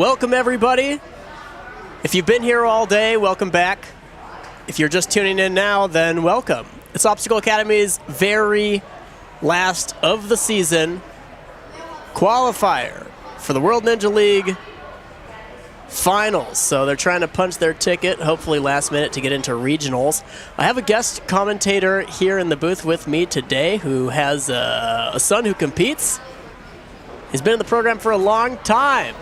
Welcome, everybody. If you've been here all day, welcome back. If you're just tuning in now, then welcome. It's Obstacle Academy's very last of the season qualifier for the World Ninja League finals. So they're trying to punch their ticket, hopefully last minute, to get into regionals. I have a guest commentator here in the booth with me today who has a son who competes. He's been in the program for a long time.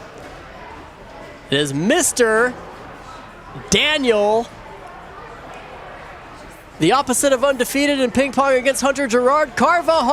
It is Mr. Daniel, the opposite of undefeated in ping pong against Hunter Gerard Carvajal.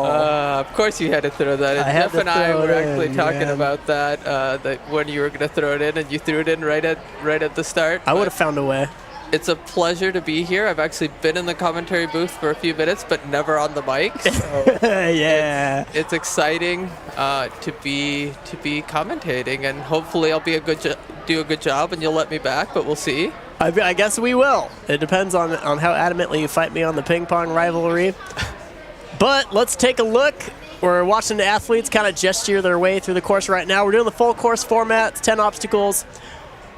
Of course you had to throw that in. Jeff and I were actually talking about that when you were going to throw it in, and you threw it in right at the start. I would have found a way. It's a pleasure to be here. I've actually been in the commentary booth for a few minutes, but never on the mic. So yeah, it's exciting to be commentating, and hopefully I'll do a good job, and you'll let me back. But we'll see. I guess we will. It depends on how adamantly you fight me on the ping pong rivalry. But let's take a look. We're watching the athletes kind of gesture their way through the course right now. We're doing the full course format. It's 10 obstacles.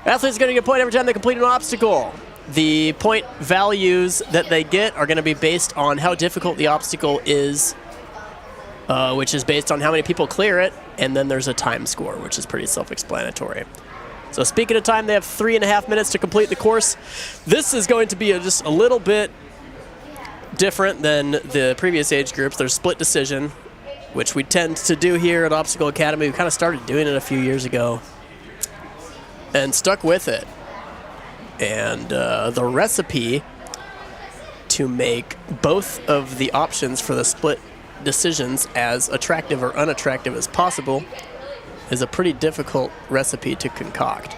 Athletes are going to get a point every time they complete an obstacle. The point values that they get are going to be based on how difficult the obstacle is, which is based on how many people clear it, and then there's a time score, which is pretty self-explanatory. So speaking of time, they have 3.5 minutes to complete the course. This is going to be just a little bit different than the previous age groups. There's split decision, which we tend to do here at Obstacle Academy. We kind of started doing it a few years ago and stuck with it. And the recipe to make both of the options for the split decisions as attractive or unattractive as possible is a pretty difficult recipe to concoct.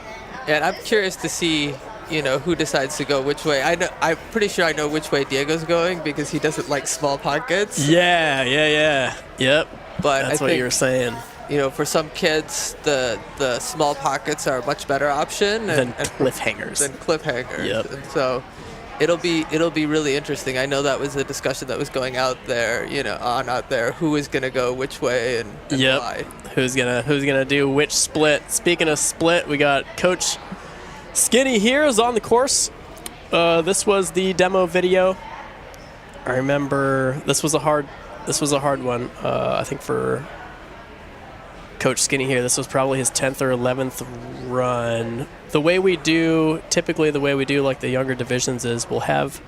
And I'm curious to see, who decides to go which way. I'm pretty sure I know which way Diego's going because he doesn't like small pockets. Yeah. Yep. But that's what you were saying. For some kids, the small pockets are a much better option than cliffhangers. Yep. And so it'll be really interesting. I know that was a discussion that was going out there, out there. Who is going to go which way and yep. Why? Who's gonna do which split? Speaking of split, we got Coach Skinny here is on the course. This was the demo video. I remember this was a hard one. I think for Coach Skinny here, this was probably his 10th or 11th run. Typically the way we do like the younger divisions is we'll have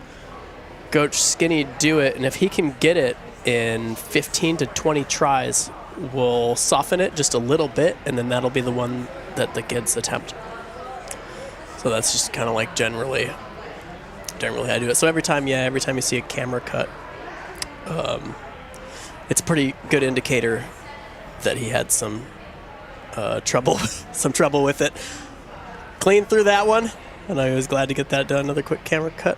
Coach Skinny do it, and if he can get it in 15 to 20 tries, we'll soften it just a little bit, and then that'll be the one that the kids attempt. So that's just kind of like generally how I do it. So every time you see a camera cut, it's a pretty good indicator that he had some trouble with it. Clean through that one, and I was glad to get that done. Another quick camera cut.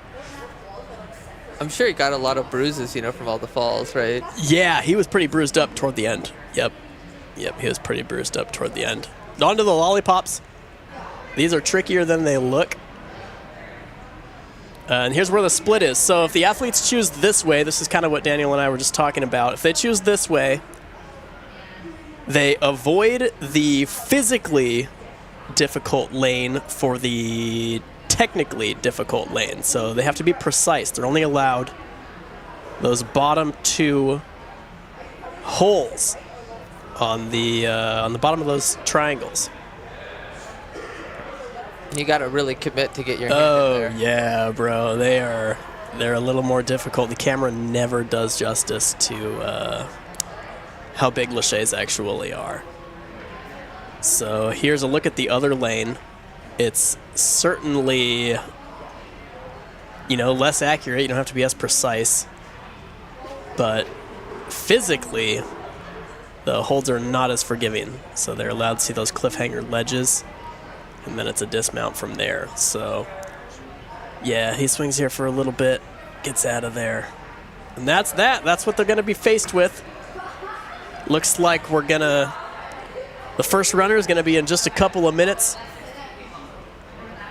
I'm sure he got a lot of bruises, from all the falls, right? Yeah, he was pretty bruised up toward the end. Yep, he was pretty bruised up toward the end. On to the lollipops. These are trickier than they look. And here's where the split is. So if the athletes choose this way, this is kind of what Daniel and I were just talking about. If they choose this way, they avoid the physically difficult lane for the technically difficult lane. So they have to be precise. They're only allowed those bottom two holes on the bottom of those triangles. You got to really commit to get your hand in there. Yeah, bro. They're a little more difficult. The camera never does justice to how big laches actually are. So here's a look at the other lane. It's certainly, less accurate. You don't have to be as precise. But physically, the holds are not as forgiving. So they're allowed to see those cliffhanger ledges, and then it's a dismount from there. So, yeah, he swings here for a little bit, gets out of there. And that's that. That's what they're going to be faced with. Looks like the first runner is going to be in just a couple of minutes.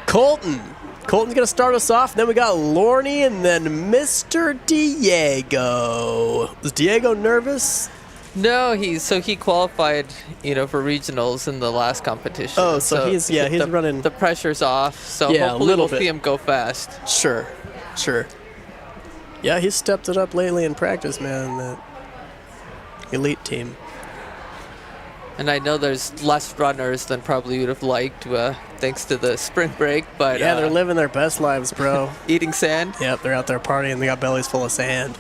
Colton's going to start us off. Then we got Lorne and then Mr. Diego. Is Diego nervous? No, he qualified, for regionals in the last competition. Oh, so he's running. The pressure's off, so Yeah, hopefully we'll see him go fast. Sure. Yeah, he's stepped it up lately in practice, man. That elite team. And I know there's less runners than probably you'd have liked, thanks to the spring break. But yeah, they're living their best lives, bro. Eating sand. Yep, they're out there partying. They got bellies full of sand.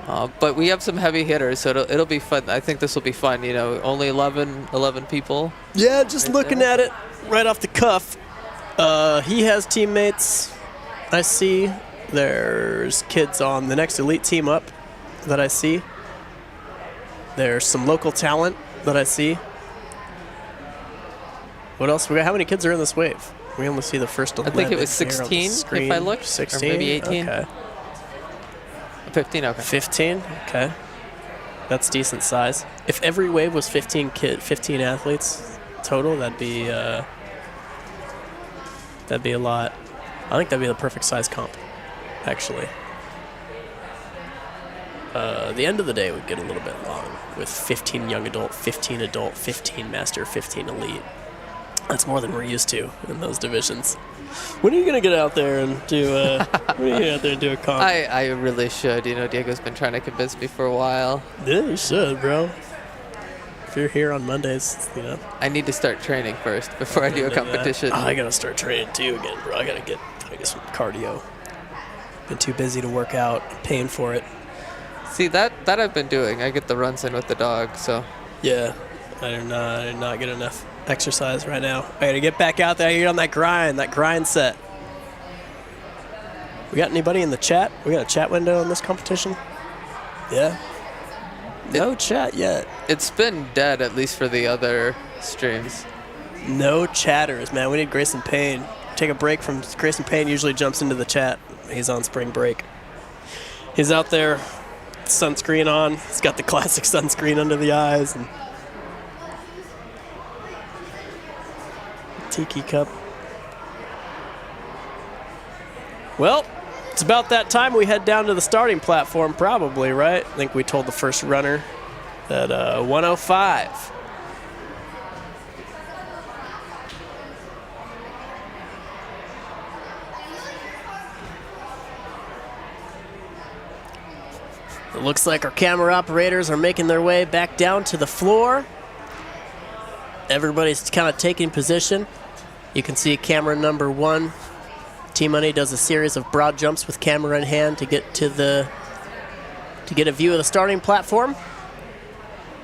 But we have some heavy hitters, so it'll be fun. I think this will be fun. Only 11 people. Yeah, just right looking there. at it right off the cuff. He has teammates. I see. There's kids on the next elite team up that I see. There's some local talent that I see. What else we got? How many kids are in this wave? We only see the first 11. I think it was 16 if I looked. 16? Or maybe 18. Okay. 15, okay. 15? Okay. That's decent size. If every wave was 15 athletes total, that'd be a lot. I think that'd be the perfect size comp, actually. The end of the day would get a little bit long with 15 young adult, 15 adult, 15 master, 15 elite. That's more than we're used to in those divisions. When are you gonna get out there and do? When are you gonna get out there and do a comp? I really should. Diego's been trying to convince me for a while. Yeah, you should, bro. If you're here on Mondays, I need to start training first before I do a competition. I gotta start training too again, bro. I gotta get some cardio. Been too busy to work out, paying for it. See, that I've been doing. I get the runs in with the dog, so. Yeah, I do not get enough exercise right now. I gotta get back out there, get on that grind set. We got anybody in the chat? We got a chat window in this competition? Yeah. No chat yet. It's been dead, at least for the other streams. No chatters, man. We need Grayson Payne. Take a break from Grayson Payne. Usually jumps into the chat. He's on spring break. He's out there, sunscreen on. He's got the classic sunscreen under the eyes and tiki cup. Well, it's about that time we head down to the starting platform, probably, right? I think we told the first runner at 105. It looks like our camera operators are making their way back down to the floor. Everybody's kind of taking position. You can see camera number 1. T-Money does a series of broad jumps with camera in hand to get a view of the starting platform.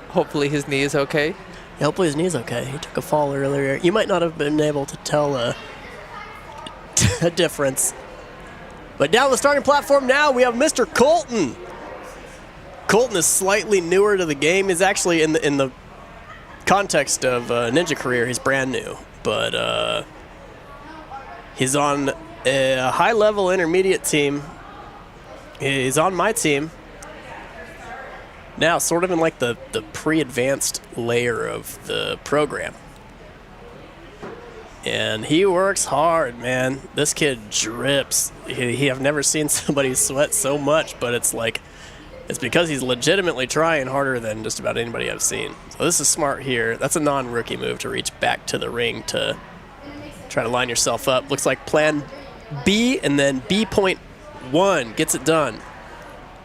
Hopefully his knee is okay. Yeah, hopefully his knee's okay. He took a fall earlier. You might not have been able to tell a difference. But down the starting platform now, we have Mr. Colton. Colton is slightly newer to the game. He's actually in the context of Ninja career, he's brand new. But he's on a high-level intermediate team. He's on my team. Now, sort of in like the pre-advanced layer of the program. And he works hard, man. This kid drips. I've never seen somebody sweat so much, but it's because he's legitimately trying harder than just about anybody I've seen. So this is smart here. That's a non-rookie move to reach back to the ring to try to line yourself up. Looks like plan B and then B.1 gets it done.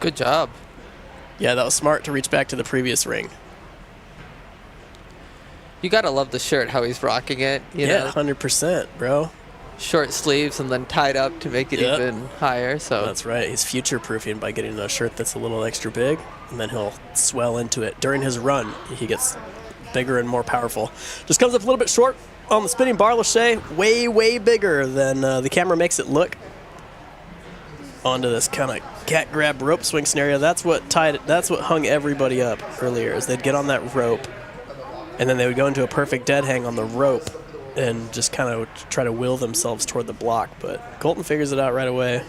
Good job. Yeah, that was smart to reach back to the previous ring. You gotta love the shirt, how he's rocking it. You know? 100%, bro. Short sleeves and then tied up to make it even higher. So that's right. He's future-proofing by getting a shirt that's a little extra big, and then he'll swell into it. During his run, he gets bigger and more powerful. Just comes up a little bit short on the spinning bar lache. Way, way bigger than the camera makes it look. Onto this kind of cat grab rope swing scenario. That's what hung everybody up earlier. Is they'd get on that rope, and then they would go into a perfect dead hang on the rope and just kind of try to will themselves toward the block. But Colton figures it out right away.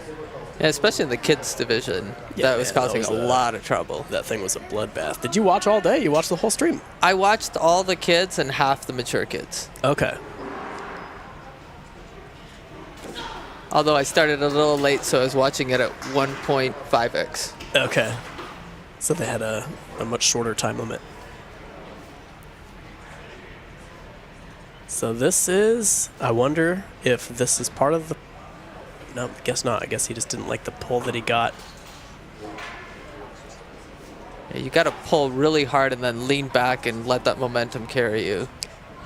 Yeah, especially in the kids division, that was causing a lot of trouble. That thing was a bloodbath. Did you watch all day? You watched the whole stream? I watched all the kids and half the mature kids. Okay. Although I started a little late, so I was watching it at 1.5x. Okay. So they had a much shorter time limit. So this is, I wonder if this is part of the, no, I guess not. I guess he just didn't like the pull that he got. Yeah, you got to pull really hard and then lean back and let that momentum carry you.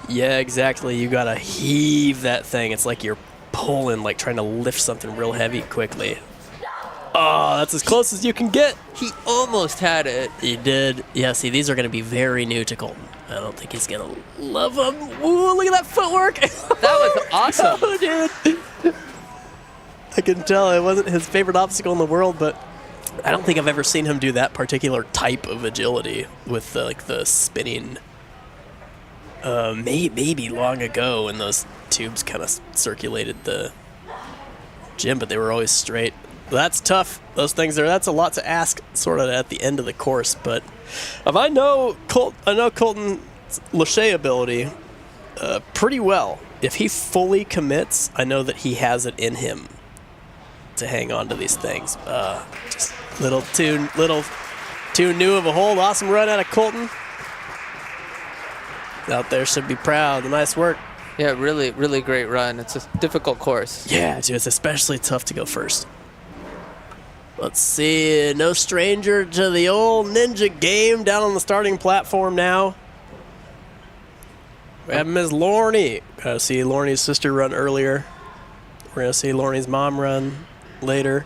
Yeah, exactly. You got to heave that thing. It's like you're pulling, like trying to lift something real heavy quickly. Oh, that's as close as you can get. He almost had it. He did. Yeah, see, these are going to be very new to Colton. I don't think he's going to love them. Ooh, look at that footwork. That was awesome. Oh, dude. I can tell it wasn't his favorite obstacle in the world, but I don't think I've ever seen him do that particular type of agility with like the spinning. Maybe long ago when those tubes kind of circulated the gym, but they were always straight. That's tough. Those things that's a lot to ask sort of at the end of the course. But if I know Colton's lâcher ability pretty well. If he fully commits, I know that he has it in him to hang on to these things. Just little too new of a hold. Awesome run out of Colton. Out there should be proud. Nice work. Yeah, really, really great run. It's a difficult course. Yeah, dude, it's especially tough to go first. Let's see. No stranger to the old ninja game down on the starting platform now. We have Ms. Lorney. Got to see Lorney's sister run earlier. We're going to see Lorney's mom run later.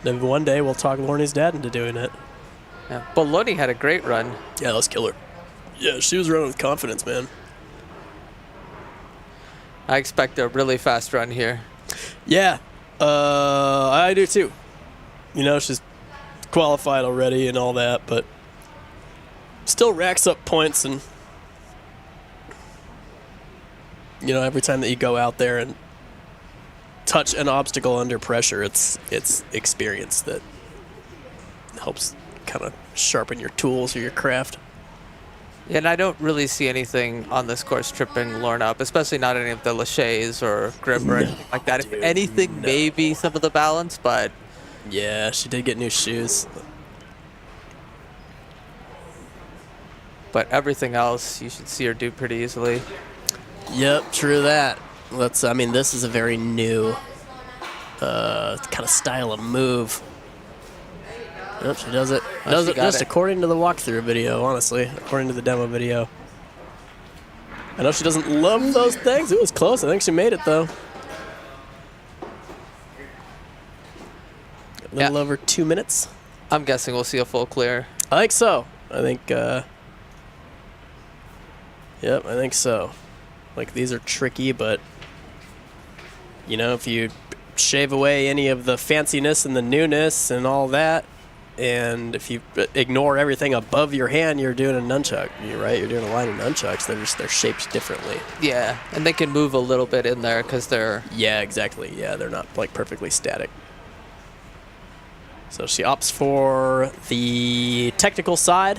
Then one day we'll talk Lorney's dad into doing it. Yeah, but Lorney had a great run. Yeah, let's kill her. Yeah, she was running with confidence, man. I expect a really fast run here. Yeah, I do too. You know, she's qualified already and all that, but still racks up points. And, you know, every time that you go out there and touch an obstacle under pressure, it's experience that helps kind of sharpen your tools or your craft. Yeah, and I don't really see anything on this course tripping Lorna up, especially not any of the lâchers or grip or anything like that. If anything, maybe some of the balance, but... Yeah, she did get new shoes. But everything else, you should see her do pretty easily. Yep, true that. I mean, this is a very new kind of style of move. Yep, she does it. Does it just according to the walkthrough video, honestly. According to the demo video. I know she doesn't love those things. It was close. I think she made it, though. A little over 2 minutes. I'm guessing we'll see a full clear. I think so. I think, yep, I think so. Like, these are tricky, but, you know, if you shave away any of the fanciness and the newness and all that, and if you ignore everything above your hand, you're doing a nunchuck. You're right. You're doing a line of nunchucks. They're shaped differently. Yeah, and they can move a little bit in there because they're... Yeah, exactly. Yeah, they're not, like, perfectly static. So she opts for the technical side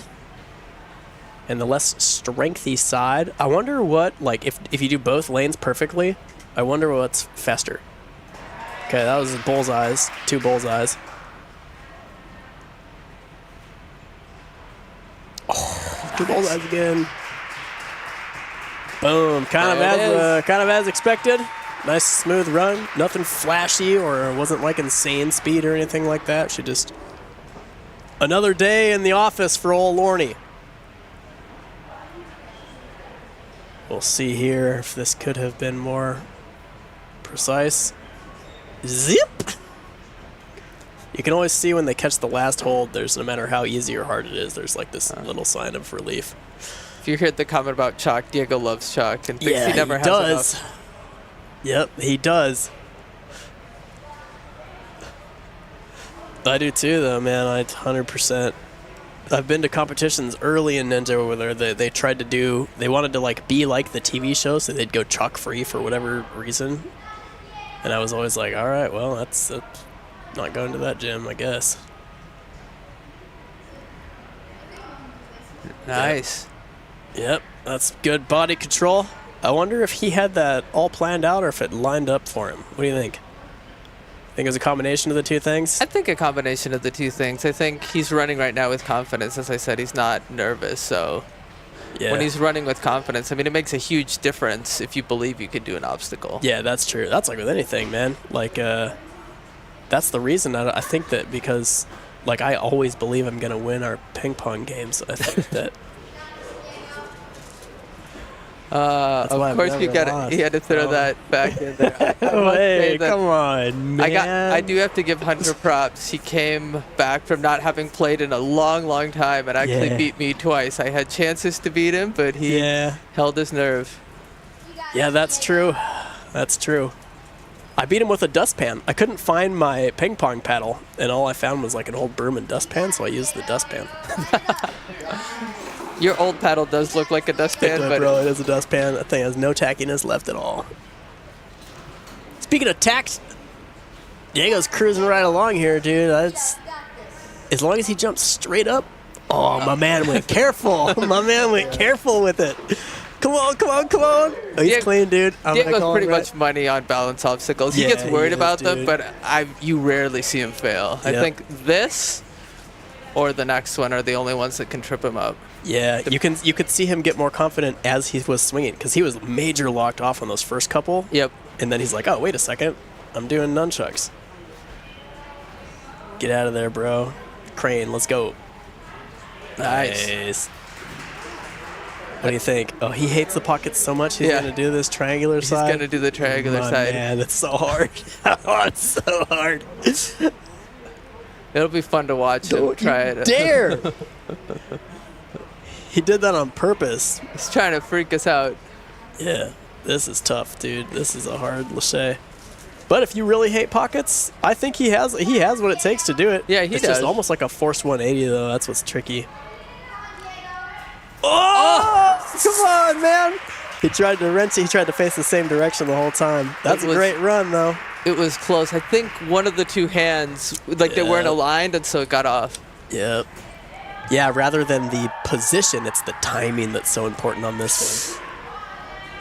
and the less strengthy side. I wonder what, like, if you do both lanes perfectly, I wonder what's faster. Okay, that was bullseyes. 2 bullseyes. Oh, 2 bullseyes again. Boom. Kind of as expected. Nice smooth run. Nothing flashy or wasn't like insane speed or anything like that. She just another day in the office for old Lorney. We'll see here if this could have been more precise. Zip! You can always see when they catch the last hold, there's no matter how easy or hard it is, there's like this little sign of relief. If you heard the comment about chalk, Diego loves chalk and thinks he never has enough. Yep, he does. I do too, though, man. 100%. I've been to competitions early in Ninja where they wanted to like be like the TV show, so they'd go chalk free for whatever reason. And I was always like, all right, well, that's not going to that gym, I guess. Nice. Yep, that's good body control. I wonder if he had that all planned out or if it lined up for him. What do you think? Think it was a combination of the two things? I think a combination of the two things. I think he's running right now with confidence. As I said, he's not nervous, so Yeah. when he's running with confidence. I mean, it makes a huge difference if you believe you could do an obstacle. Yeah, that's true. That's like with anything, man. Like, that's the reason I think that because, like, I always believe I'm going to win our ping pong games. I think that. Of course, you had to throw that back in there. Hey, come on, man. I do have to give Hunter props. He came back from not having played in a long, long time and actually beat me twice. I had chances to beat him, but he held his nerve. Yeah, that's true. That's true. I beat him with a dustpan. I couldn't find my ping pong paddle, and all I found was like an old broom and dustpan, so I used the dustpan. Your old paddle does look like a dustpan, but bro, it is a dustpan. That thing has no tackiness left at all. Speaking of tacks, Diego's cruising right along here, dude. That's as long as he jumps straight up. Oh, my man went careful. My man went careful with it. Come on, come on, come on. Oh, he's clean, dude. Diego's pretty much money on balance obstacles. He gets worried about them, but you rarely see him fail. I think this or the next one are the only ones that can trip him up. Yeah, you could see him get more confident as he was swinging because he was major locked off on those first couple. Yep. And then he's like, oh, wait a second. I'm doing nunchucks. Get out of there, bro. Crane, let's go. Nice. What do you think? Oh, he hates the pockets so much he's going to do this triangular side? He's going to do the triangular side. Man, it's so hard. Oh, it's so hard. It'll be fun to watch him try it. Dare! He did that on purpose. He's trying to freak us out. Yeah, this is tough, dude. This is a hard lâché. But if you really hate pockets, I think he has what it takes to do it. Yeah, he does. It's just almost like a forced 180, though. That's what's tricky. Oh! Come on, man. He tried to wrench it. He tried to face the same direction the whole time. That's a great run, though. It was close. I think one of the two hands, like they weren't aligned, and so it got off. Yep. Yeah, rather than the position, it's the timing that's so important on this one.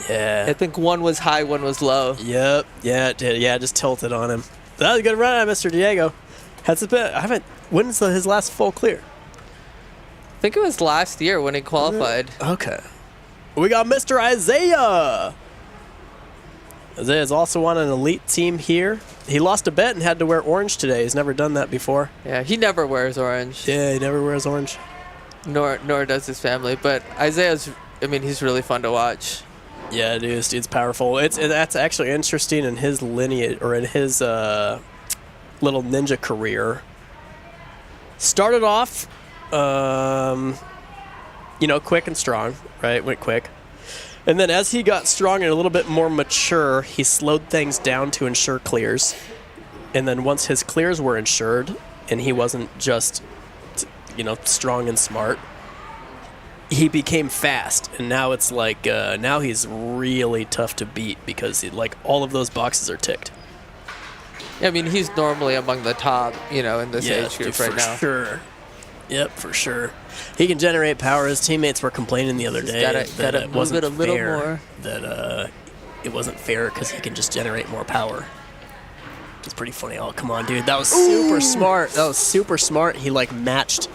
Yeah. I think one was high, one was low. Yep. Yeah, it did. Yeah, just tilted on him. That was a good run, Mr. Diego. When's his last full clear? I think it was last year when he qualified. Okay. We got Mr. Isaiah. Isaiah's also on an elite team here. He lost a bet and had to wear orange today. He's never done that before. Yeah, he never wears orange. Yeah, he never wears orange. Nor does his family. But Isaiah's, I mean, he's really fun to watch. Yeah, dude, this dude's powerful. That's actually interesting in his lineage, or in his little ninja career. Started off, quick and strong, right? Went quick. And then as he got strong and a little bit more mature, he slowed things down to ensure clears. And then once his clears were ensured, and he wasn't just, strong and smart, he became fast. And now it's like, now he's really tough to beat because all of those boxes are ticked. Yeah, I mean, he's normally among the top, in this age group right now. Sure. Yep, for sure. He can generate power. His teammates were complaining the other day that it wasn't fair. That it wasn't fair because he can just generate more power. It's pretty funny. Oh, come on, dude. That was super smart. That was super smart. He matched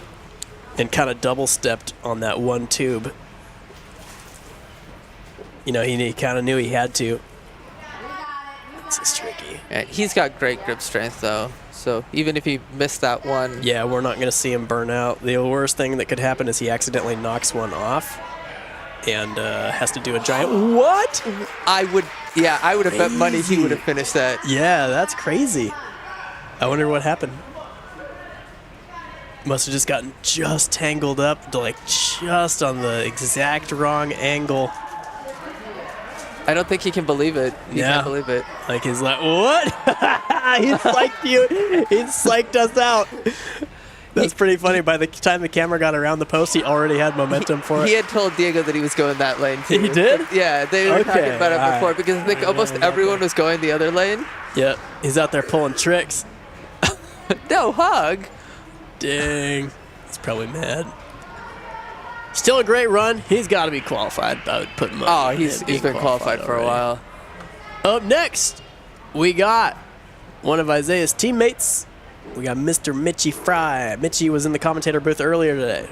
and kind of double stepped on that one tube. He kind of knew he had to. This is tricky. Yeah, he's got great grip strength, though. So even if he missed that one... Yeah, we're not going to see him burn out. The worst thing that could happen is he accidentally knocks one off and has to do a giant... What? I would have bet money he would have finished that. Yeah, that's crazy. I wonder what happened. Must have just gotten tangled up, just on the exact wrong angle. I don't think he can believe it. He can't believe it. He's like, what? He psyched you. He psyched us out. That's pretty funny. By the time the camera got around the post, he already had momentum for it. He had told Diego that he was going that lane, too. He did? Yeah, they were talking about it before because I think almost everyone was going the other lane. Yep. He's out there pulling tricks. No, hug. Dang. He's probably mad. Still a great run. He's got to be qualified. I would put him up. Oh, he's been qualified for a while. Up next, we got one of Isaiah's teammates. We got Mr. Mitchie Fry. Mitchie was in the commentator booth earlier today.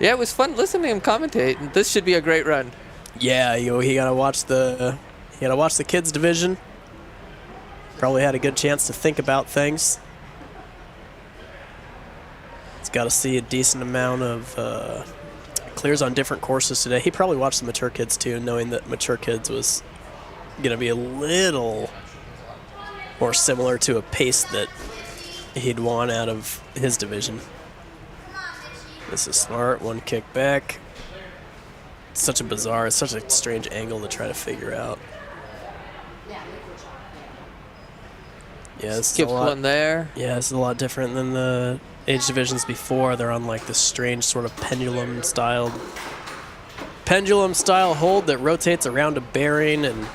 Yeah, it was fun listening to him commentate. This should be a great run. Yeah, he gotta watch the kids division. Probably had a good chance to think about things. He's got to see a decent amount of clears on different courses today. He probably watched the mature kids too, knowing that mature kids was gonna be a little more similar to a pace that he'd want out of his division. This is smart. One kick back. It's such a strange angle to try to figure out. Yeah, this skips one there. Yeah, this is a lot different than the age divisions before. They're on like this strange sort of pendulum style hold that rotates around a bearing, and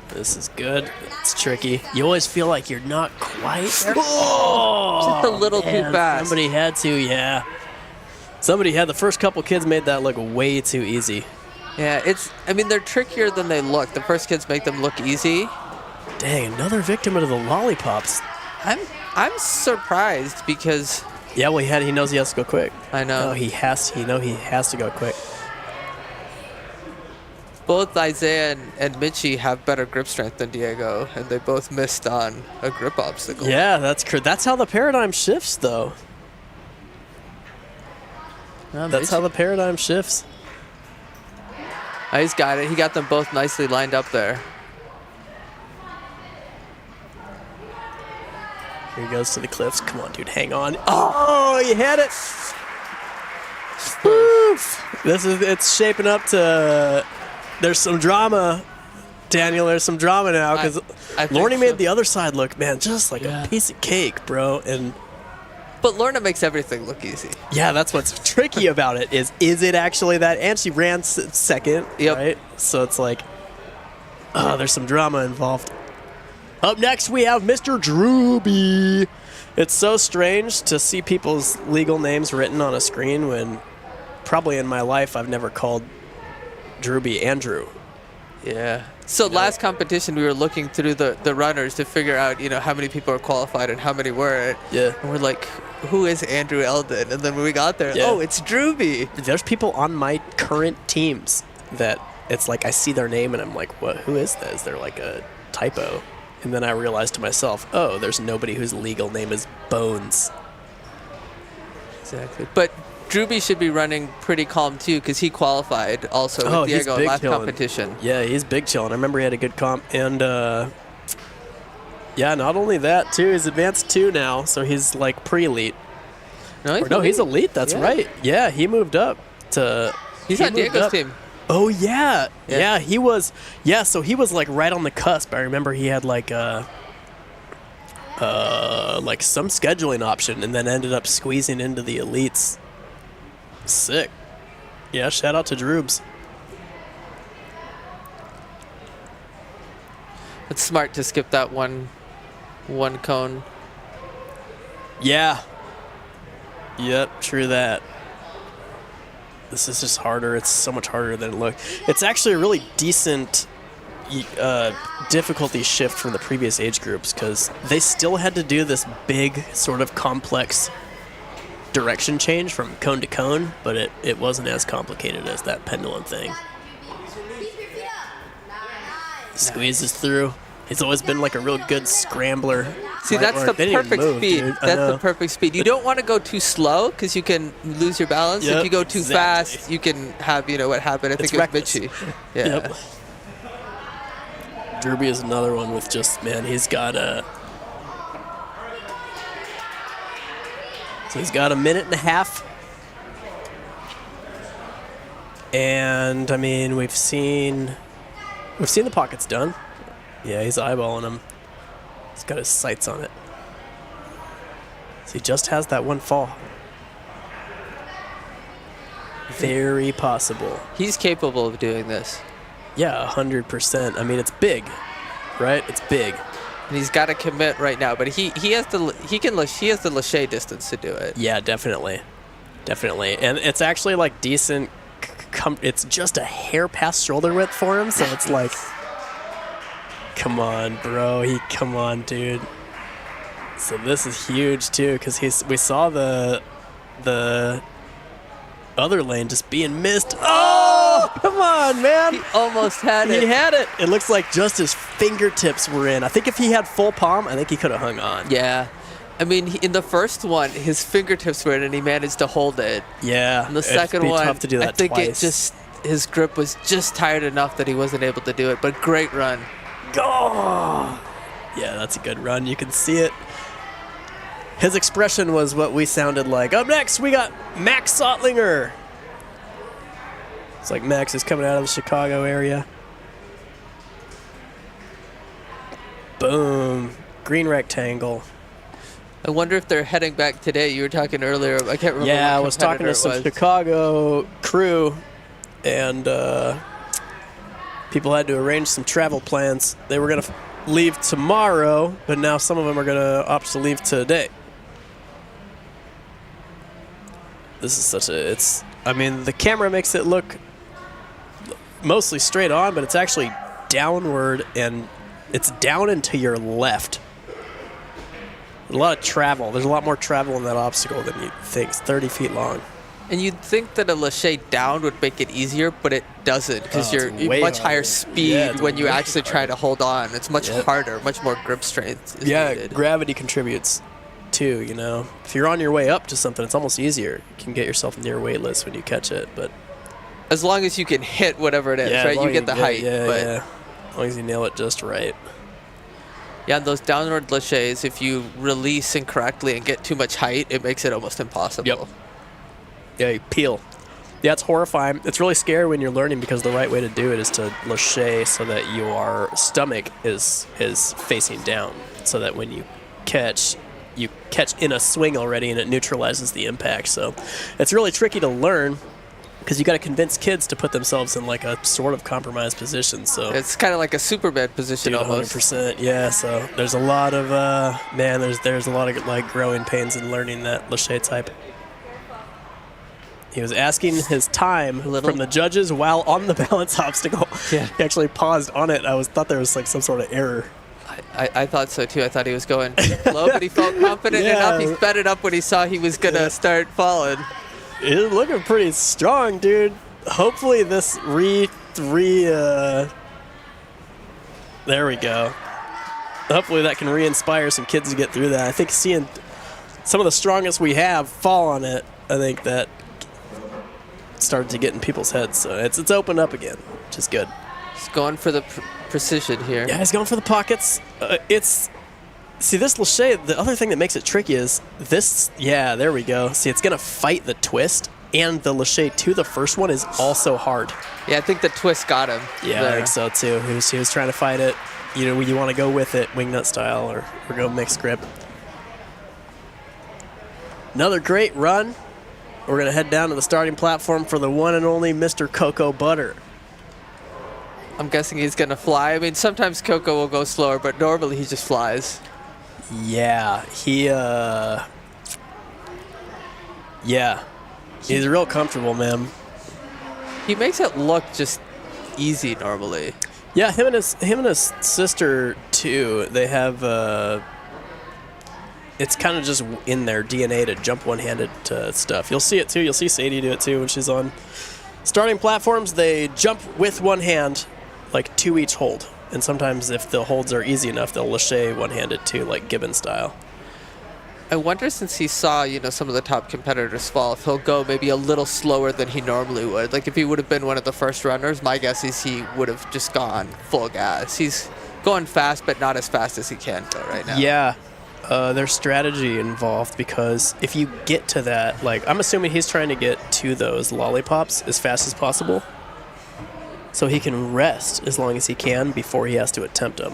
this is good. It's tricky. You always feel like you're not quite there. Oh, just a little too fast. Somebody had to, yeah. The first couple kids made that look way too easy. Yeah, they're trickier than they look. The first kids make them look easy. Dang, another victim of the lollipops. I'm surprised because... Yeah, well, he knows he has to go quick. I know. No, he has to go quick. Both Isaiah and Mitchie have better grip strength than Diego, and they both missed on a grip obstacle. Yeah, that's how the paradigm shifts, though. That's how the paradigm shifts. Oh, he's got it. He got them both nicely lined up there. Here he goes to the cliffs. Come on, dude, hang on. Oh, you had it. It's shaping up to... There's some drama, Daniel. There's some drama now because Lorne made the other side look, man, just like a piece of cake, bro. But Lorna makes everything look easy. Yeah, that's what's tricky about it. Is it actually that? And she ran second, right? So it's like, there's some drama involved. Up next, we have Mr. Drewby. It's so strange to see people's legal names written on a screen when probably in my life I've never called Drewby Andrew. Yeah. So last competition, we were looking through the runners to figure out, how many people are qualified and how many weren't. Yeah. And we're like, who is Andrew Eldon? And then when we got there, it's Drewby. There's people on my current teams that it's like I see their name and I'm like, what? Who is that? Is there like a typo? And then I realized to myself, oh, there's nobody whose legal name is Bones. Exactly. But Drewby should be running pretty calm too because he qualified also with Diego last competition. Yeah, he's big chilling. I remember he had a good comp. And not only that too, he's advanced 2 now, so he's like pre-elite. No, he's elite. That's right. Yeah, he moved up to... He's on Diego's team. Oh, yeah. Yeah, he was... Yeah, so he was like right on the cusp. I remember he had like some scheduling option and then ended up squeezing into the elites. Sick. Yeah, shout out to Droobs. It's smart to skip that one cone. Yeah. Yep, true that. This is just harder. It's so much harder than it looked. It's actually a really decent difficulty shift from the previous age groups because they still had to do this big sort of complex direction change from cone to cone, but it wasn't as complicated as that pendulum thing. Squeezes through. He's always been like a real good scrambler. See, that's the perfect speed. That's the perfect speed. You don't want to go too slow because you can lose your balance. If you go too fast, you can have, what happened. I think it was Mitchie. Yeah. Yep. Drewby is another one with just, man, he's got a... So he's got a minute and a half. And, I mean, we've seen the pockets done. Yeah, he's eyeballing him. He's got his sights on it. So he just has that one fall. Very possible. He's capable of doing this. Yeah, 100%. I mean, it's big, right? It's big. And he's got to commit right now, but he has the Lachey distance to do it. Yeah, definitely. And it's actually like decent. It's just a hair past shoulder width for him, so it's like, come on, bro. Come on, dude. So this is huge too, because we saw the the other lane just being missed. Oh, come on, man. He almost had it. He had it. It looks like just his fingertips were in. I think if he had full palm, I think he could have hung on. Yeah. I mean, in the first one, his fingertips were in and he managed to hold it. Yeah. And the second one, tough to do that I think twice. his grip was just tired enough that he wasn't able to do it, but great run. Oh. Yeah, that's a good run. You can see it. His expression was what we sounded like. Up next, we got Max Sottlinger. It's like Max is coming out of the Chicago area. Boom. Green rectangle. I wonder if they're heading back today. You were talking earlier. I can't remember. Yeah, I what was talking to some was. Chicago crew, and people had to arrange some travel plans. They were going to leave tomorrow, but now some of them are going to opt to leave today. This is such a, I mean, the camera makes it look mostly straight on, but it's actually downward, and it's down and to your left. A lot of travel. There's a lot more travel in that obstacle than you think. It's 30 feet long. And you'd think that a lâché down would make it easier, but it doesn't, because you're much higher speed when you actually try to hold on. It's much harder, much more grip strength is needed. Gravity contributes too, you know. If you're on your way up to something, it's almost easier. You can get yourself near weightless when you catch it, but as long as you can hit whatever it is, right? You get the height. As long as you nail it just right. Yeah, and those downward lâchés, if you release incorrectly and get too much height, it makes it almost impossible. Yep. Yeah, you peel. Yeah, it's horrifying. It's really scary when you're learning, because the right way to do it is to lâché so that your stomach is facing down, so that when you catch in a swing already and it neutralizes the impact. So it's really tricky to learn, because you got to convince kids to put themselves in like a sort of compromised position. So it's kind of like a Superman position almost. 100%. Yeah. So there's a lot of there's a lot of like growing pains in learning that lâché type. He was asking his time from the judges while on the balance obstacle. Yeah. He actually paused on it. Thought there was like some sort of error. I thought so too. I thought he was going low, but he felt confident enough. He sped it up when he saw he was gonna start falling. It's looking pretty strong, dude. Hopefully this there we go. Hopefully that can re-inspire some kids to get through that. I think seeing some of the strongest we have fall on it, I think that started to get in people's heads. So it's opened up again, which is good. He's going for the precision here. Yeah, he's going for the pockets. See, this lâché, the other thing that makes it tricky is this. Yeah, there we go. See, it's going to fight the twist, and the lâché to the first one is also hard. Yeah, I think the twist got him. Yeah, I think so too. He was trying to fight it. You know, you want to go with it, wingnut style, or go mixed grip. Another great run. We're going to head down to the starting platform for the one and only Mr. Cocoa Butter. I'm guessing he's going to fly. I mean, sometimes Coco will go slower, but normally he just flies. Yeah, he's real comfortable, man. He makes it look just easy normally. Yeah, him and his sister too. They have it's kind of just in their DNA to jump one-handed stuff. You'll see it too. You'll see Sadie do it too when she's on starting platforms. They jump with one hand, like two each hold. And sometimes if the holds are easy enough, they'll lâché one-handed too, like Gibbon style. I wonder, since he saw, some of the top competitors fall, if he'll go maybe a little slower than he normally would. Like if he would have been one of the first runners, my guess is he would have just gone full gas. He's going fast, but not as fast as he can go right now. Yeah. There's strategy involved, because if you get to that, like I'm assuming he's trying to get to those lollipops as fast as possible, so he can rest as long as he can before he has to attempt them.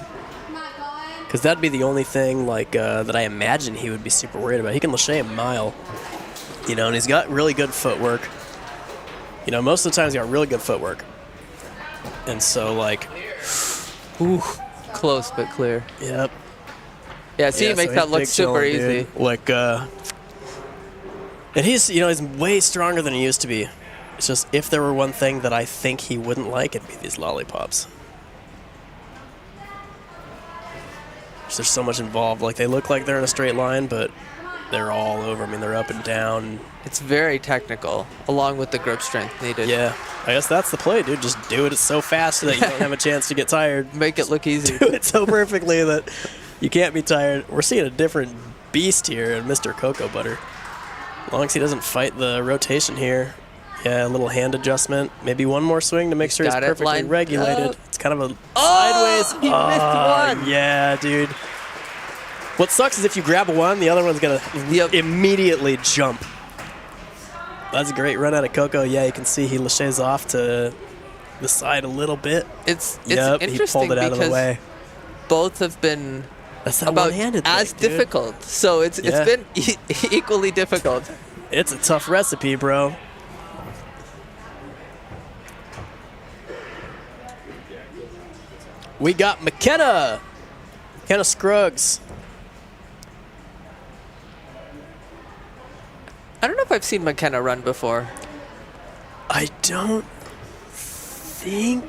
Because that'd be the only thing that I imagine he would be super worried about. He can lâché a mile, and he's got really good footwork. Most of the time he's got really good footwork. And so ooh, close but clear. Yep. Yeah, see, he makes that look super easy. And he's way stronger than he used to be. It's just, if there were one thing that I think he wouldn't like, it'd be these lollipops. There's so much involved. Like, they look like they're in a straight line, but they're all over. I mean, they're up and down. It's very technical, along with the grip strength needed. Yeah, I guess that's the play, dude. Just do it so fast that you don't have a chance to get tired. Make it look easy. Do it so perfectly that you can't be tired. We're seeing a different beast here in Mr. Cocoa Butter. As long as he doesn't fight the rotation here. Yeah, a little hand adjustment. Maybe one more swing to make sure he's perfectly regulated. It's kind of a sideways. He missed one. Yeah, dude. What sucks is if you grab one, the other one's going to immediately jump. That's a great run out of Coco. Yeah, you can see he laches off to the side a little bit. It's interesting he pulled it out of the way. Both have been about as difficult. So it's been equally difficult. It's a tough recipe, bro. We got McKenna Scruggs. I don't know if I've seen McKenna run before. I don't think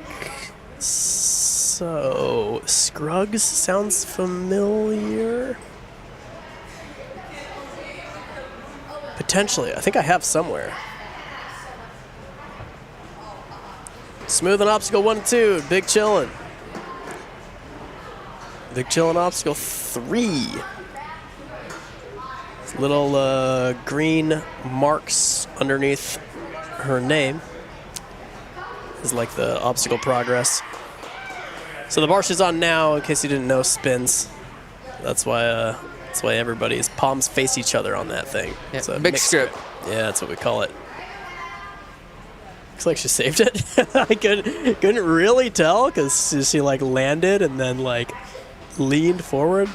so. Scruggs sounds familiar. Potentially. I think I have somewhere. Smooth and obstacle 1 and 2. Big chillin'. Big chillin' obstacle 3. Little green marks underneath her name is like the obstacle progress. So the bar she's on now, in case you didn't know, spins. That's why everybody's palms face each other on that thing. Yeah, so mixed grip. Yeah, that's what we call it. Looks like she saved it. I couldn't really tell because she like landed and then like leaned forward.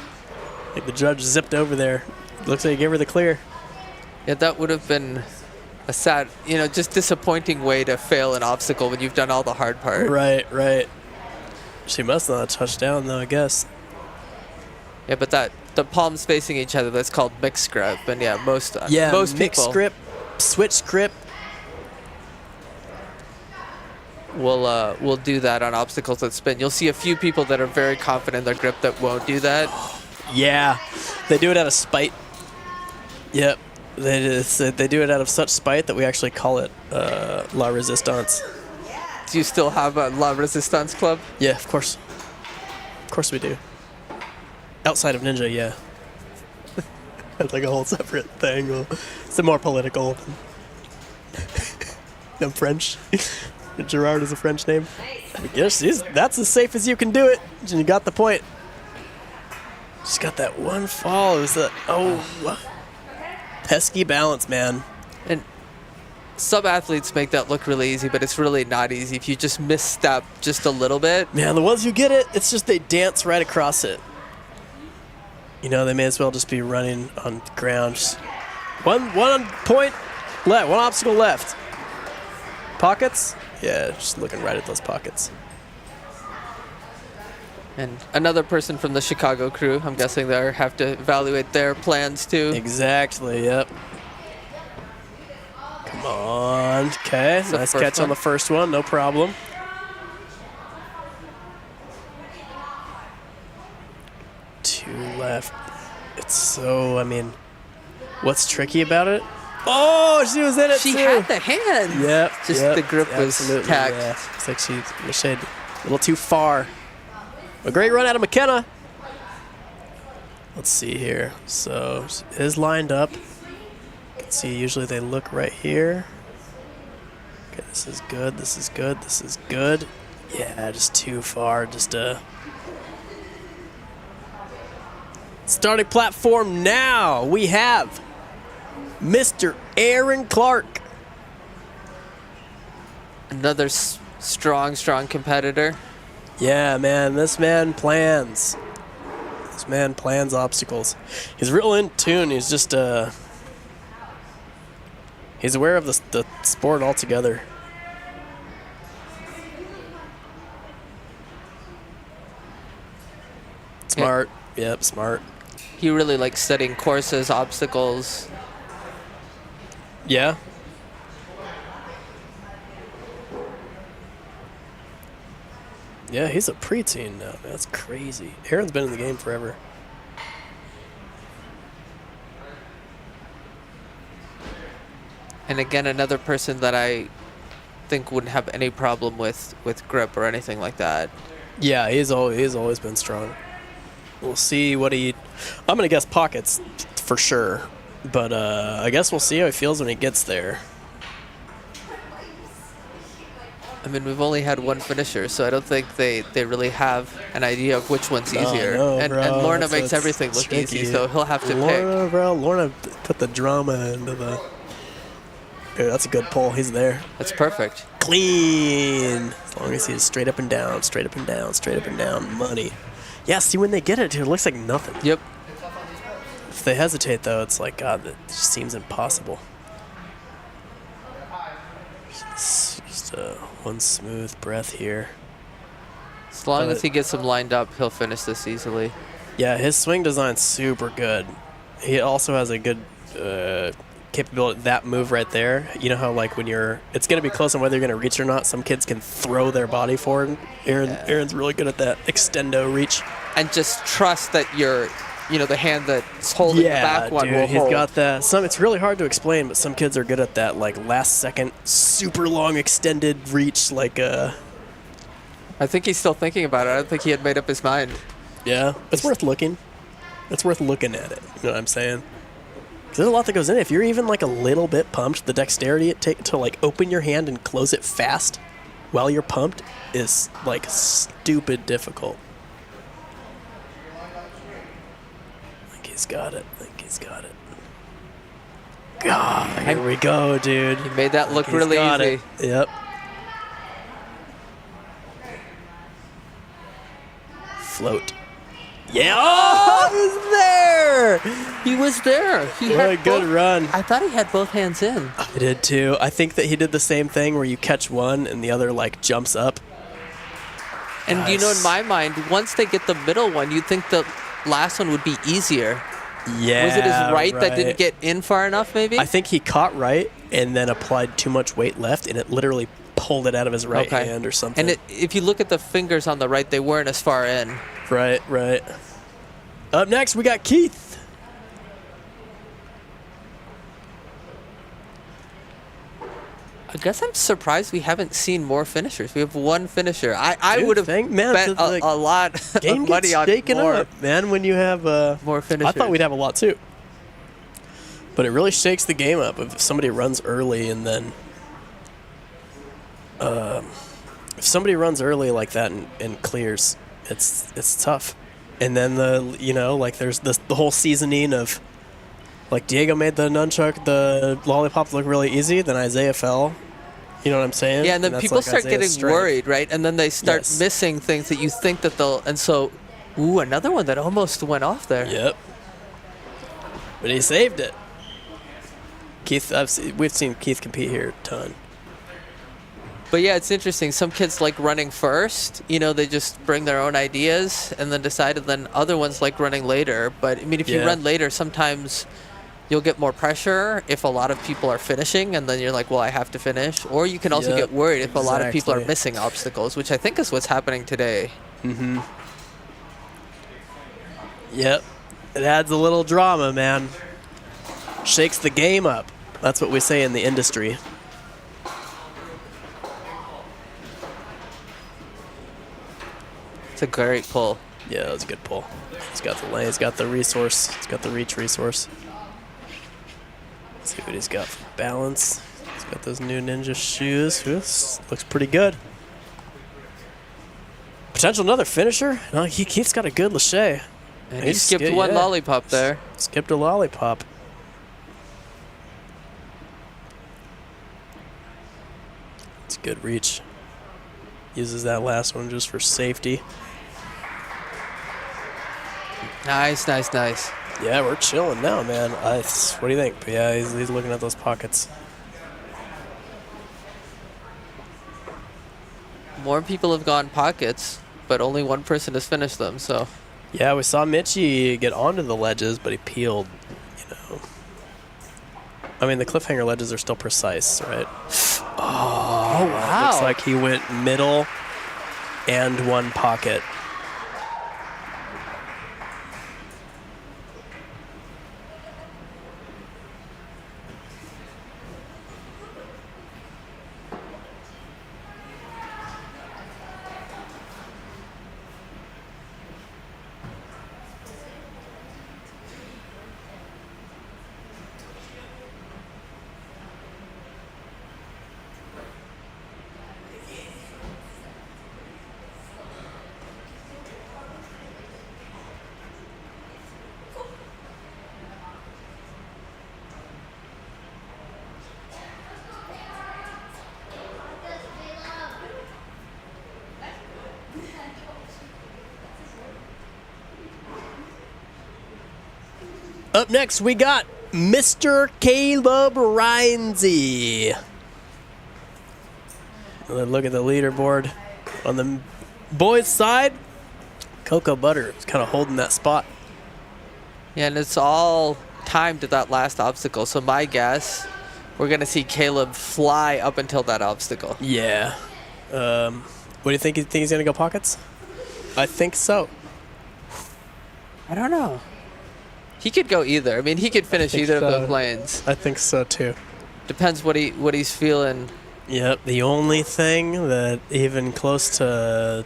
Like the judge zipped over there. Looks like he gave her the clear. Yeah, that would have been a sad, just disappointing way to fail an obstacle when you've done all the hard part. Right. She must not have touched down, though, I guess. Yeah, but the palms facing each other, that's called mixed grip. And yeah, most mixed people grip, switch grip. We'll do that on obstacles that spin. You'll see a few people that are very confident in their grip that won't do that. Yeah, they do it out of spite. Yep, they do it out of such spite that we actually call it La Resistance. Do you still have a La Resistance club? Yeah, of course. Of course we do. Outside of Ninja, yeah. That's like a whole separate thing. It's more political than French. Gerard is a French name. I guess that's as safe as you can do it. And you got the point. Just got that one fall. It was pesky balance, man. And some athletes make that look really easy, but it's really not easy if you just misstep just a little bit. Man, the ones who get it, it's just they dance right across it. They may as well just be running on the ground. Just one point left, one obstacle left. Pockets? Yeah, just looking right at those pockets. And another person from the Chicago crew, I'm guessing they have to evaluate their plans too. Exactly, yep. Come on. Okay, nice catch on the first one, no problem. Two left. It's so, what's tricky about it? Oh, she was in it She too. had the hand. Yep. The grip was tacked. Yeah. Looks like she macheted a little too far. A great run out of McKenna. Let's see here. So it is lined up. You can see usually they look right here. Okay, this is good. This is good. This is good. Yeah, just too far. Just starting platform now. We have Mr. Aaron Clark. Another strong competitor. Yeah, man, this man plans. This man plans obstacles. He's real in tune. He's just, he's aware of the sport altogether. Smart. Yep, smart. He really likes studying courses, obstacles. Yeah. Yeah, he's a preteen now. That's crazy. Aaron's been in the game forever. And again, another person that I think wouldn't have any problem with grip or anything like that. Yeah, he's always been strong. We'll see what he... I'm going to guess pockets for sure. But I guess we'll see how he feels when he gets there. I mean, we've only had one finisher, so I don't think they really have an idea of which one's easier. No, and Lorna makes everything look tricky. easy, so he'll have to pick. Lorna put the drama into the... Dude, that's a good pull. He's there. That's perfect. Clean. As long as he's straight up and down, straight up and down, straight up and down. Money. Yeah, see, when they get it, it looks like nothing. Yep. If they hesitate, though, it's like, God, that just seems impossible. Just one smooth breath here. As long as he gets them lined up, he'll finish this easily. Yeah, his swing design's super good. He also has a good capability. That move right there, you know how like when you're, it's going to be close on whether you're going to reach or not. Some kids can throw their body forward. Aaron's really good at that extendo reach. And just trust that you're, the hand that's holding the back one will he's hold. got that. It's really hard to explain, but some kids are good at that, like last second, super long extended reach, like I think he's still thinking about it. I don't think he had made up his mind. Yeah, it's worth looking. It's worth looking at it. You know what I'm saying? 'Cause there's a lot that goes in it. If you're even like a little bit pumped, the dexterity it takes to like open your hand and close it fast while you're pumped is like stupid difficult. I think he's got it. God, here we go, dude. He made that look really easy. Yep. Float. Yeah. Oh, he's there. He was there. What a good run. I thought he had both hands in. I did too. I think that he did the same thing where you catch one and the other like jumps up. And in my mind, once they get the middle one, you'd think the last one would be easier. Yeah. Was it his right that didn't get in far enough, maybe? I think he caught right and then applied too much weight left, and it literally pulled it out of his right hand or something. And if you look at the fingers on the right, they weren't as far in. Right. Up next, we got Keith. I guess I'm surprised we haven't seen more finishers. We have one finisher. I would have bet a lot of money on more. Up, man, when you have more finishers. I thought we'd have a lot too. But it really shakes the game up if somebody runs early and then if somebody runs early like that and clears, it's tough. And then there's the whole seasoning of like Diego made the nunchuck, the lollipop look really easy, then Isaiah fell. You know what I'm saying? Yeah, and then people start getting worried, right? And then they start missing things that you think that they'll, and so, another one that almost went off there. Yep. But he saved it. Keith, we've seen Keith compete here a ton. But yeah, it's interesting. Some kids like running first. They just bring their own ideas and then decide. And then other ones like running later. But I mean, if you run later, sometimes you'll get more pressure if a lot of people are finishing, and then you're like, well, I have to finish. Or you can also get worried if a lot of people are missing obstacles, which I think is what's happening today. Mm-hmm. Yep. It adds a little drama, man. Shakes the game up. That's what we say in the industry. It's a great pull. Yeah, that was a good pull. He's got the lane, he's got the resource, he's got the reach resource. Let's see what he's got for balance. He's got those new ninja shoes. This looks pretty good. Potential another finisher? No, Keith's got a good lâché. And he skipped one lollipop there. Skipped a lollipop. It's a good reach. Uses that last one just for safety. Nice. Yeah, we're chilling now, man. What do you think? But yeah, he's looking at those pockets. More people have gone pockets, but only one person has finished them, so. Yeah, we saw Mitchie get onto the ledges, but he peeled, I mean, the cliffhanger ledges are still precise, right? Oh wow. Looks like he went middle and one pocket. Up next, we got Mr. Caleb Reinze. Look at the leaderboard. On the boys' side, Cocoa Butter is kind of holding that spot. Yeah, and it's all timed to that last obstacle. So my guess, we're going to see Caleb fly up until that obstacle. Yeah. What do you think? You think he's going to go pockets? I think so. I don't know. He could go either. I mean, he could finish either of those lanes. I think so too. Depends what he's feeling. Yep. The only thing that even close to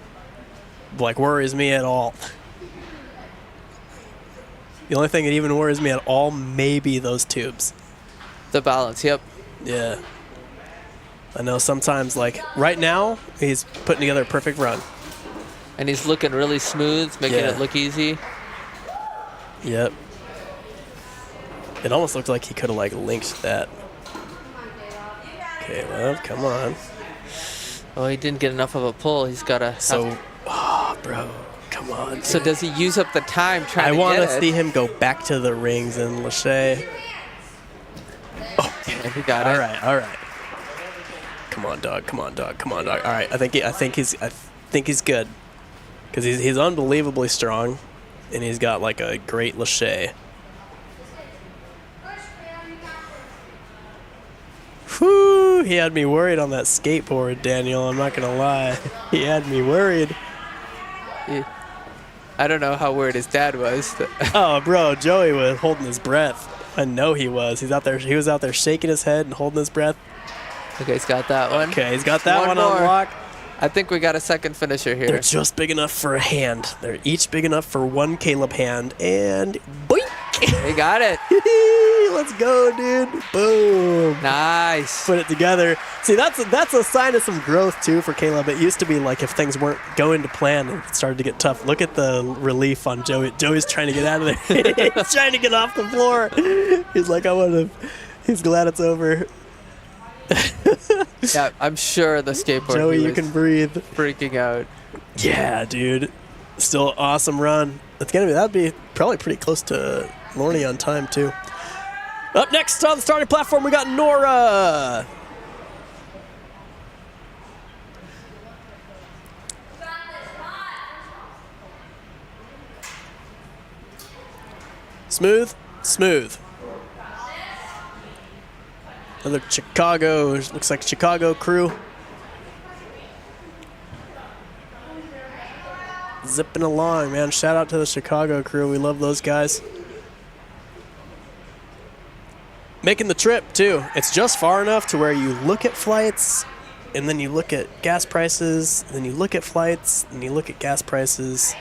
like worries me at all. The only thing that even worries me at all may be those tubes. The balance. Yep. Yeah. I know sometimes, like right now, he's putting together a perfect run. And he's looking really smooth, making it look easy. Yep. It almost looked like he could have like linked that. Okay, well, come on. Oh, he didn't get enough of a pull. He's got to. So, bro, come on. Dude. So does he use up the time trying to get it? I want to see him go back to the rings and Lachey. Oh, and he got it. All right. Come on, dog. Come on, dog. All right, I think he's good, because he's unbelievably strong, and he's got like a great Lachey. Whew, he had me worried on that skateboard, Daniel. I'm not gonna lie. He had me worried. I don't know how worried his dad was. Oh, bro, Joey was holding his breath. I know he was. He was out there shaking his head and holding his breath. Okay, he's got that one. Okay, he's got that one more. on lock. I think we got a second finisher here. They're just big enough for a hand. They're each big enough for one Caleb hand. And boink! He got it. Let's go, dude. Boom. Nice. Put it together. See, that's a sign of some growth, too, for Caleb. It used to be like if things weren't going to plan, it started to get tough. Look at the relief on Joey. Joey's trying to get out of there. He's trying to get off the floor. He's like, he's glad it's over. Yeah, I'm sure the skateboard. Joey, you can breathe. Freaking out. Yeah, dude. Still awesome run. That'd be probably pretty close to Lorne on time too. Up next on the starting platform, we got Nora. Smooth. Another Chicago, looks like Chicago crew. Zipping along, man. Shout out to the Chicago crew. We love those guys. Making the trip, too. It's just far enough to where you look at flights, and then you look at gas prices, and then you look at flights, and you look at gas prices,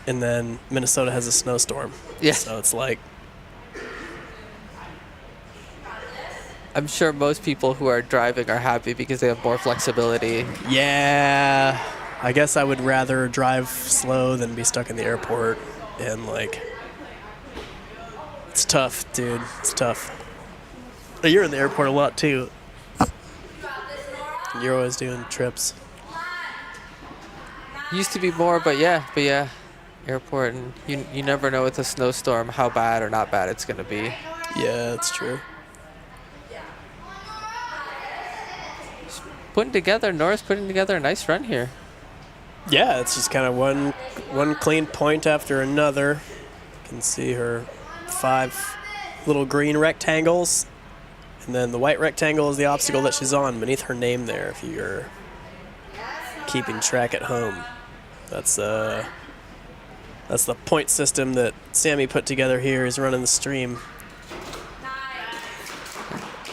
and then Minnesota has a snowstorm. Yeah. So it's like... I'm sure most people who are driving are happy because they have more flexibility. Yeah. I guess I would rather drive slow than be stuck in the airport. And, like, it's tough, dude. It's tough. You're in the airport a lot, too. You're always doing trips. Used to be more, but yeah. Airport, and you never know with a snowstorm how bad or not bad it's going to be. Yeah, that's true. Nora's putting together a nice run here. Yeah, it's just kind of one clean point after another. You can see her 5 little green rectangles, and then the white rectangle is the obstacle that she's on beneath her name there, if you're keeping track at home. That's the point system that Sammy put together here. He's running the stream.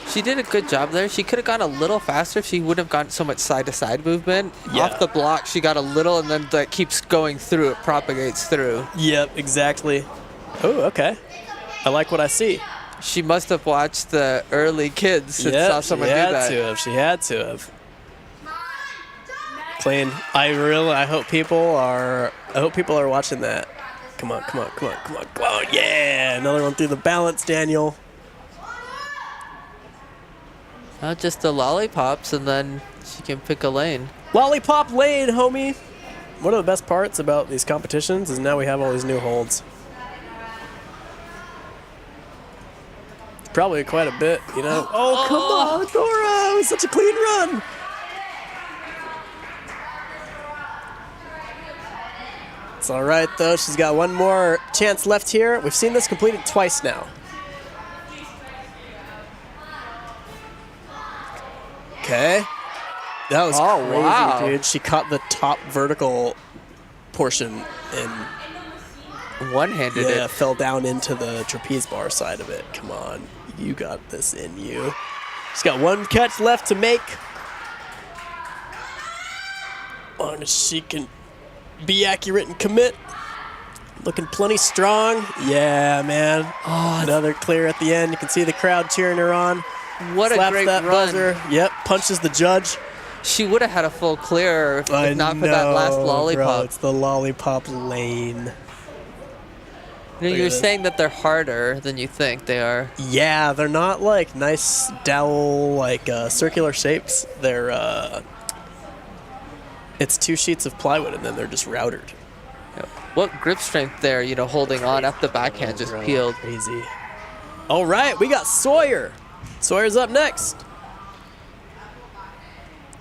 She did a good job there. She could have gone a little faster if she wouldn't have gotten so much side-to-side movement. Yeah. Off the block, she got a little, and then that keeps going through. It propagates through. Yep, exactly. Oh, okay. I like what I see. She must have watched the early kids and saw someone do that. She had to have. Clean. I hope people are watching that. Come on. Yeah, another one through the balance, Daniel. Not just the lollipops, and then she can pick a lane. Lollipop lane, homie. One of the best parts about these competitions is now we have all these new holds. Probably quite a bit, you know. Oh, come on, Nora! It was such a clean run. It's all right, though. She's got one more chance left here. We've seen this completed twice now. Okay. That was crazy, wow. dude. She caught the top vertical portion and One-handed it. fell down into the trapeze bar side of it. Come on. You got this in you. She's got one catch left to make. Long as she can be accurate and commit. Looking plenty strong. Yeah, man. Oh, another clear at the end. You can see the crowd cheering her on. What Slaps a great that run. buzzer. Yep, punches the judge. She would have had a full clear if not for that last Bro, lollipop. it's the lollipop lane. You know, Look you're at this. saying that they're harder than you think they are. Yeah, they're not like nice dowel, like circular shapes. They're, it's 2 sheets of plywood and then they're just routered. What grip strength there, you know, holding on up the backhand just peeled. Crazy. All right, we got Sawyer. Sawyer's up next.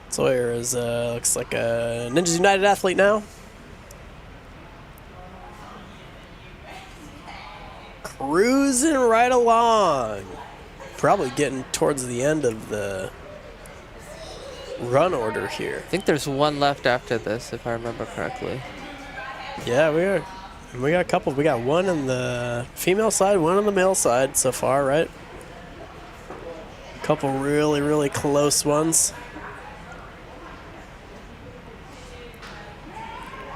Sawyer is looks like a Ninjas United athlete now. Cruising right along. Probably getting towards the end of the run order here. I think there's one left after this, if I remember correctly. Yeah, we got a couple. We got one on the female side, one on the male side so far, right? A couple really, really close ones.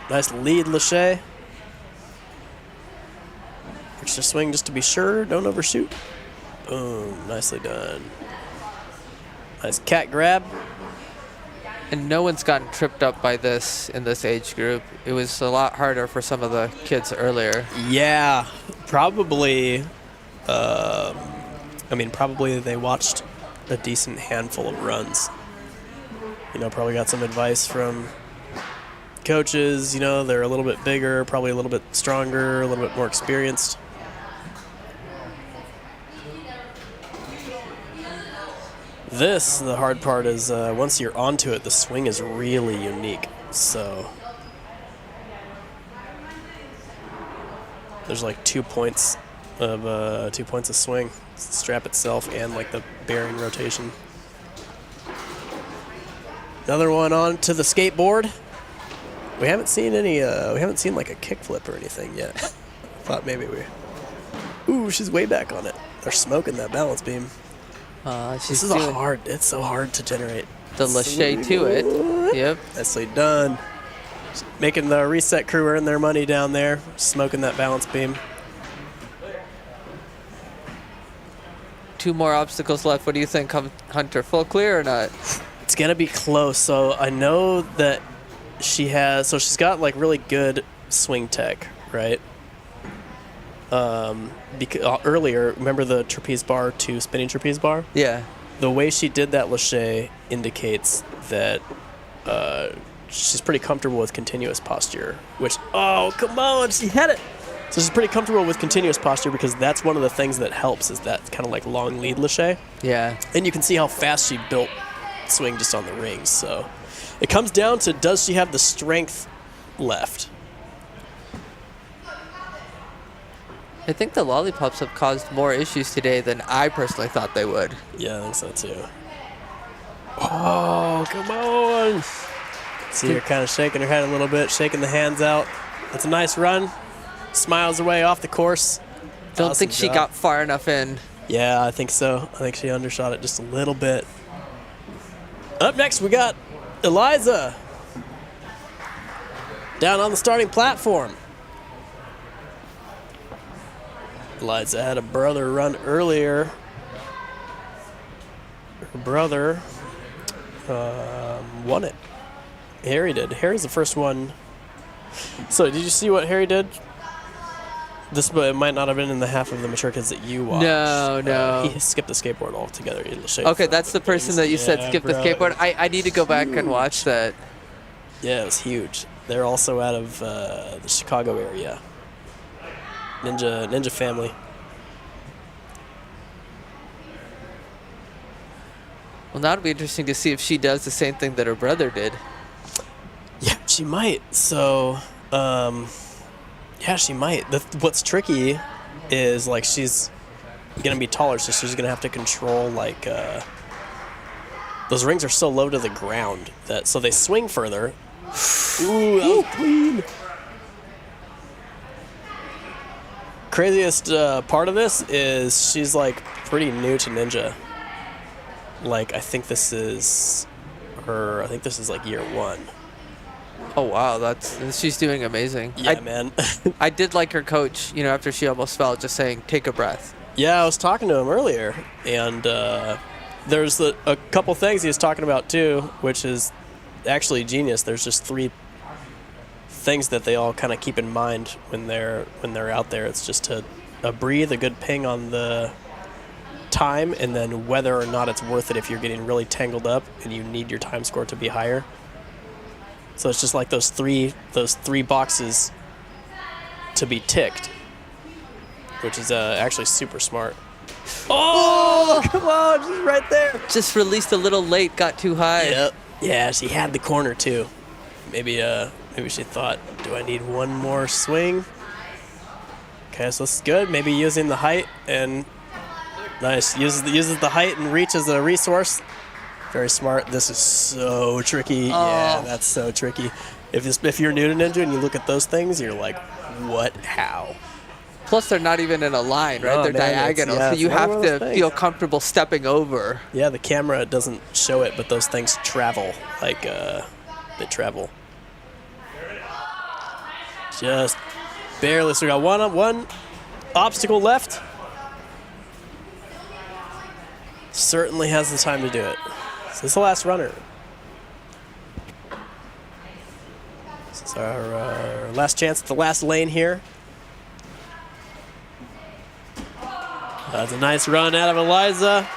Nice lead, Lachey. Extra swing just to be sure. Don't overshoot. Boom. Nicely done. Nice cat grab. And no one's gotten tripped up by this in this age group. It was a lot harder for some of the kids earlier. Yeah, probably. Probably they watched a decent handful of runs. You know, probably got some advice from coaches. You know, they're a little bit bigger, probably a little bit stronger, a little bit more experienced. The hard part is once you're onto it, the swing is really unique. So there's like 2 points of swing. It's the strap itself and like the bearing rotation. Another one on to the skateboard. We haven't seen any. We haven't seen like a kickflip or anything yet. Thought maybe we. Ooh, she's way back on it. They're smoking that balance beam. She's This is doing It's so hard to generate. the Lachey to it. Yep. Nicely done. Making the reset crew earn their money down there. Smoking that balance beam. 2 more obstacles left. What do you think, Hunter? Full clear or not? It's gonna be close. So I know that she's got like really good swing tech, right? Because earlier, remember the trapeze bar to spinning trapeze bar? Yeah. The way she did that Lachey indicates that she's pretty comfortable with continuous posture, which, oh, come on, she had it. So she's pretty comfortable with continuous posture because that's one of the things that helps is that kind of like long lead Lachey. Yeah. And you can see how fast she built swing just on the rings. So it comes down to, does she have the strength left? I think the lollipops have caused more issues today than I personally thought they would. Yeah, I think so too. Oh, come on. See her kind of shaking her head a little bit, shaking the hands out. It's a nice run. Smiles away off the course. Don't Awesome think she job. got far enough in. Yeah, I think so. I think she undershot it just a little bit. Up next, we got Eliza. Down on the starting platform. Eliza had a brother run earlier. Her brother won it. Harry did. Harry's the first one. So, did you see what Harry did? This might not have been in the half of the mature kids that you watched. No. He skipped the skateboard altogether. Okay, that's the person that you said skip the bro. skateboard. I need to go back and watch that. Yeah, it was huge. They're also out of the Chicago area. Ninja family. Well, now it'll be interesting to see if she does the same thing that her brother did. Yeah, she might. So, yeah, she might. What's tricky is, like, she's going to be taller, so she's going to have to control, like, those rings are so low to the ground that, so they swing further. Ooh, that was clean. Craziest part of this is she's, like, pretty new to Ninja. Like, I think this is like year 1. Oh wow, she's doing amazing. Yeah, man. I did like her coach, after she almost fell, just saying, take a breath. Yeah, I was talking to him earlier, and there's a couple things he was talking about too, which is actually genius. There's just 3 things that they all kind of keep in mind when they're out there. It's just to breathe, a good ping on the time, and then whether or not it's worth it if you're getting really tangled up and you need your time score to be higher. So it's just like those three boxes to be ticked, which is actually super smart. Oh, come on, just right there. Just released a little late, got too high. Yep. Yeah, she had the corner too. Maybe she thought, do I need one more swing? Okay, so this is good. Maybe using the height and nice. Uses the height and reach as a resource. Very smart. This is so tricky. Oh. Yeah, that's so tricky. If you're new to Ninja and you look at those things, you're like, what? How? Plus, they're not even in a line, right? Oh, They're man, diagonal, so you it's one have of those to things. feel comfortable stepping over. Yeah, the camera doesn't show it, but those things travel. Like, they travel. Just barely. So we got one obstacle left. Certainly has the time to do it. So this is the last runner. This is our last chance at the last lane here. That's a nice run out of Eliza.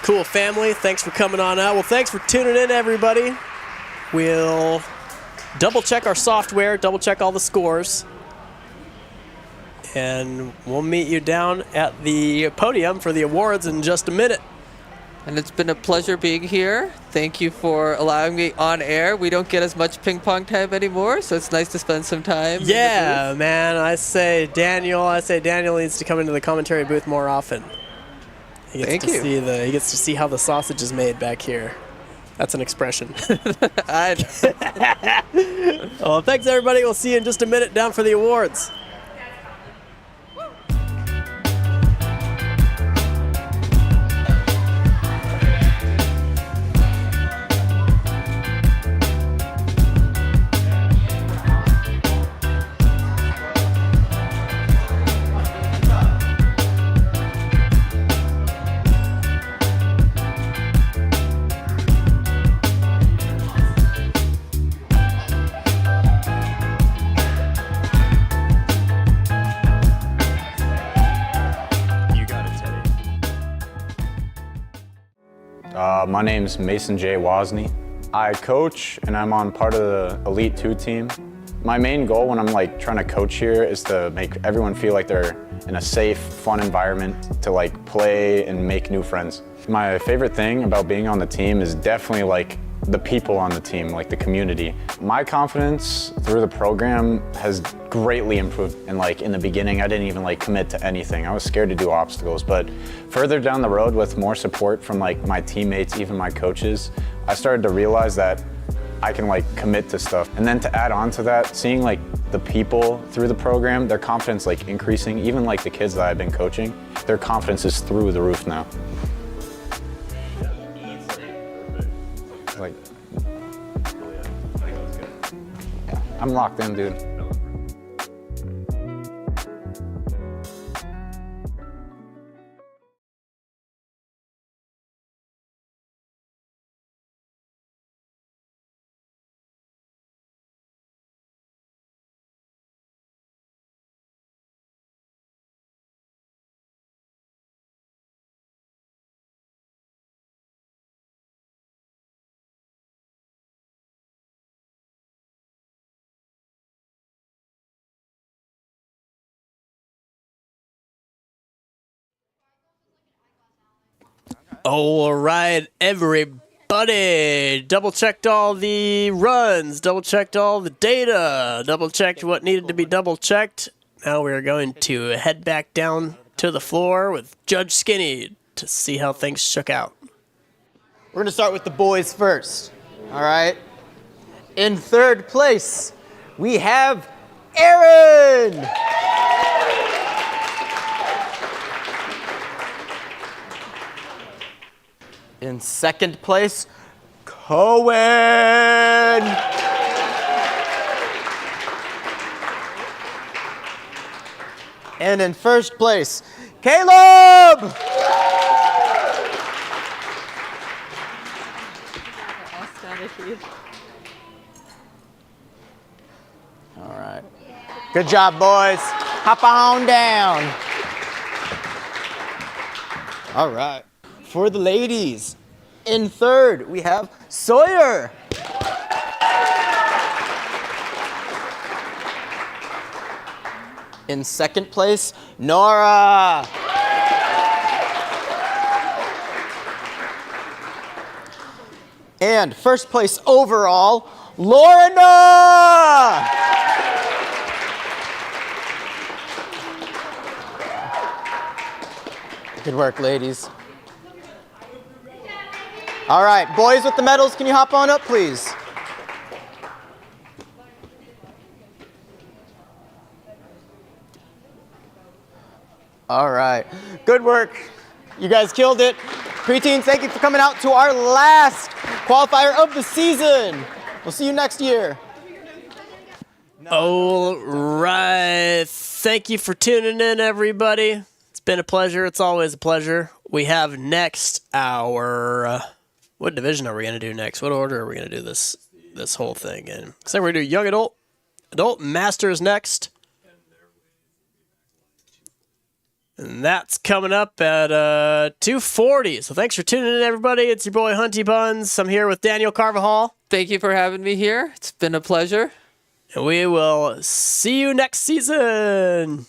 Cool family. Thanks for coming on out. Well, thanks for tuning in, everybody. We'll double check our software, double check all the scores, and we'll meet you down at the podium for the awards in just a minute. And it's been a pleasure being here. Thank you for allowing me on air. We don't get as much ping pong time anymore, so it's nice to spend some time. Yeah, man. I say Daniel needs to come into the commentary booth more often. He gets he gets to see how the sausage is made back here. That's an expression. I know. Well, thanks, everybody. We'll see you in just a minute down for the awards. My name's Mason J. Wozni. I coach and I'm on part of the Elite 2 team. My main goal when I'm trying to coach here is to make everyone feel like they're in a safe, fun environment to play and make new friends. My favorite thing about being on the team is definitely the people on the team, the community. My confidence through the program has greatly improved. And in the beginning, I didn't even commit to anything. I was scared to do obstacles, but further down the road with more support from my teammates, even my coaches, I started to realize that I can commit to stuff. And then to add on to that, seeing the people through the program, their confidence increasing, even the kids that I've been coaching, their confidence is through the roof now. I'm locked in, dude. All right, everybody. Double checked all the runs, double checked all the data, double checked what needed to be double checked. Now we're going to head back down to the floor with Judge Skinny to see how things shook out. We're going to start with the boys first. All right. In third place, we have Aaron. In second place, Cohen. And in first place, Caleb. All right. Good job, boys. Hop on down. All right. For the ladies, in third, we have Sawyer. In second place, Nora. And first place overall, Lorna. Good work, ladies. All right, boys with the medals, can you hop on up, please? All right, good work. You guys killed it. Preteens, thank you for coming out to our last qualifier of the season. We'll see you next year. All right, thank you for tuning in, everybody. It's been a pleasure. It's always a pleasure. We have next our... what division are we going to do next? What order are we going to do this whole thing in? So we're going to do young adult masters next. And that's coming up at 2:40. So thanks for tuning in, everybody. It's your boy Hunty Buns. I'm here with Daniel Carvajal. Thank you for having me here. It's been a pleasure. And we will see you next season.